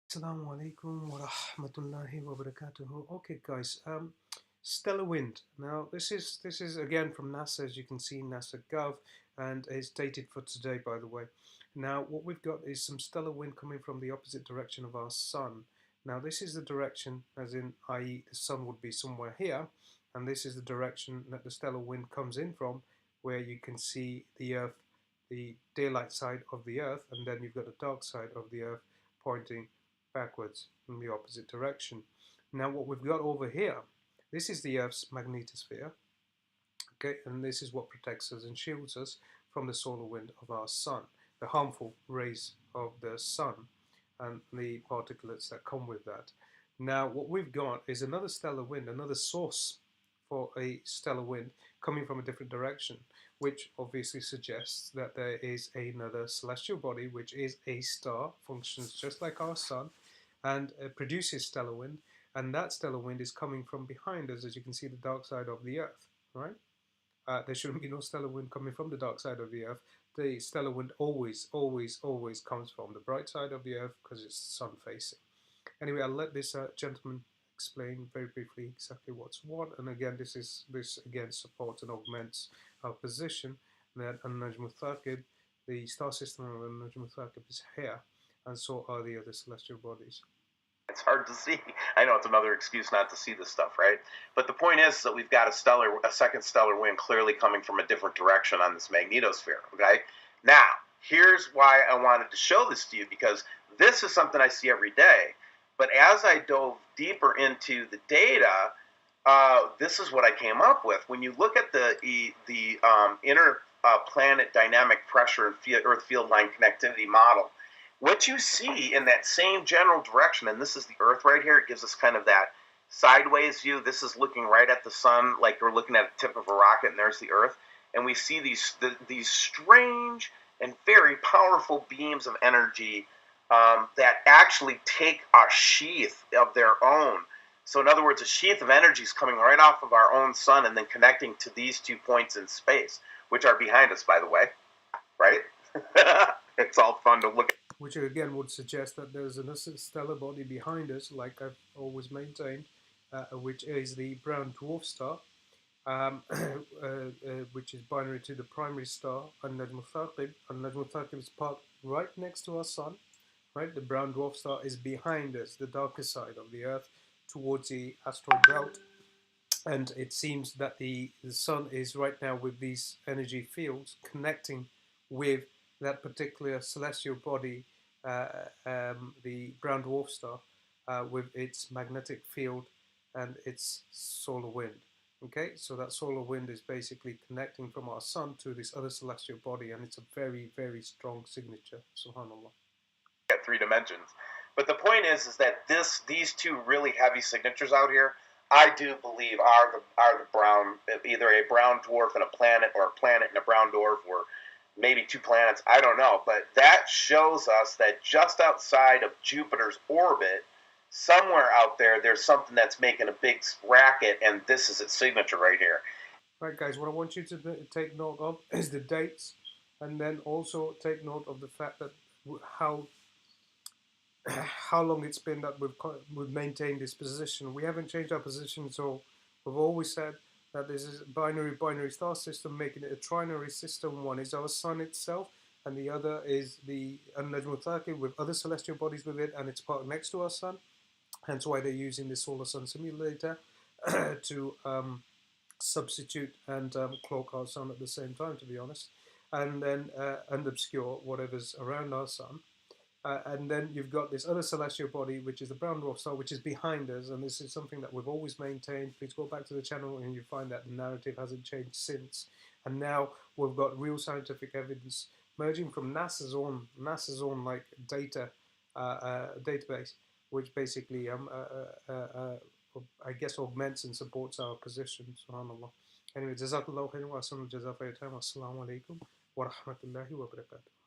Assalamu alaikum wa rahmatullahi wa barakatuhu. Okay, guys, stellar wind. Now, this is again from NASA, as you can see, NASA Gov, and it's dated for today, by the way. Now, what we've got is some stellar wind coming from the opposite direction of our sun. Now, this is the direction, as in, i.e., the sun would be somewhere here, and this is the direction that the stellar wind comes in from, where you can see the Earth, the daylight side of the Earth, and then you've got the dark side of the Earth pointing backwards in the opposite direction. Now what we've got over here, this is the Earth's magnetosphere, okay, and this is what protects us and shields us from the solar wind of our sun, the harmful rays of the sun and the particulates that come with that. Now what we've got is another stellar wind, another source for a stellar wind coming from a different direction, which obviously suggests that there is another celestial body, which is a star, functions just like our sun, and produces stellar wind, and that stellar wind is coming from behind us, as you can see, the dark side of the Earth, right? There shouldn't be no stellar wind coming from the dark side of the Earth. The stellar wind always, always, always comes from the bright side of the Earth because it's sun facing. Anyway, I'll let this gentleman explain very briefly exactly what's what. And again, this again supports and augments our position that An-Najm Thaaqib, the star system of An-Najm Thaaqib, is here, and so are the other celestial bodies. It's hard to see. I know it's another excuse not to see this stuff, right? But the point is that we've got a second stellar wind clearly coming from a different direction on this magnetosphere. Okay. Now, here's why I wanted to show this to you, because this is something I see every day. But as I dove deeper into the data, this is what I came up with. When you look at the inner planet dynamic pressure and Earth field line connectivity model, what you see in that same general direction, and this is the Earth right here, it gives us kind of that sideways view. This is looking right at the sun, like we're looking at the tip of a rocket, and there's the Earth. And we see these strange and very powerful beams of energy that actually take a sheath of their own. So in other words, a sheath of energy is coming right off of our own sun and then connecting to these 2 points in space, which are behind us, by the way, right? It's all fun to look at. Which again would suggest that there's a stellar body behind us, like I've always maintained, which is the brown dwarf star, which is binary to the primary star, An-Najm Thaaqib. An-Najm Thaaqib is parked right next to our sun, right? The brown dwarf star is behind us, the darker side of the Earth, towards the asteroid belt. And it seems that the sun is right now with these energy fields connecting with that particular celestial body, the brown dwarf star, with its magnetic field and its solar wind. Okay, so that solar wind is basically connecting from our sun to this other celestial body, and it's a very, very strong signature. Subhanallah. At 3 dimensions. But the point is that these 2 really heavy signatures out here, I do believe are the brown, either a brown dwarf and a planet, or a planet and a brown dwarf, or maybe 2 planets. I don't know, but that shows us that just outside of Jupiter's orbit, somewhere out there, there's something that's making a big racket, and this is its signature right here. Right, guys, what I want you to take note of is the dates, and then also take note of the fact that how long it's been that we've maintained this position. We haven't changed our position, so we've always said that this is a binary star system, making it a trinary system. One is our sun itself, and the other is the An-Najm Thaaqib with other celestial bodies with it, and it's parked next to our sun. Hence why they're using the solar sun simulator to substitute and cloak our sun at the same time, to be honest, and then and obscure whatever's around our sun. And then you've got this other celestial body, which is the brown dwarf star, which is behind us, and this is something that we've always maintained. Please go back to the channel and you find that the narrative hasn't changed since. And now we've got real scientific evidence merging from NASA's own like data database, which basically I guess augments and supports our position. Subhanallah. Anyway, jazakallahu khairan wa assalamu for your time. Assalamu alaikum wa rahmatullahi wa barakatuh.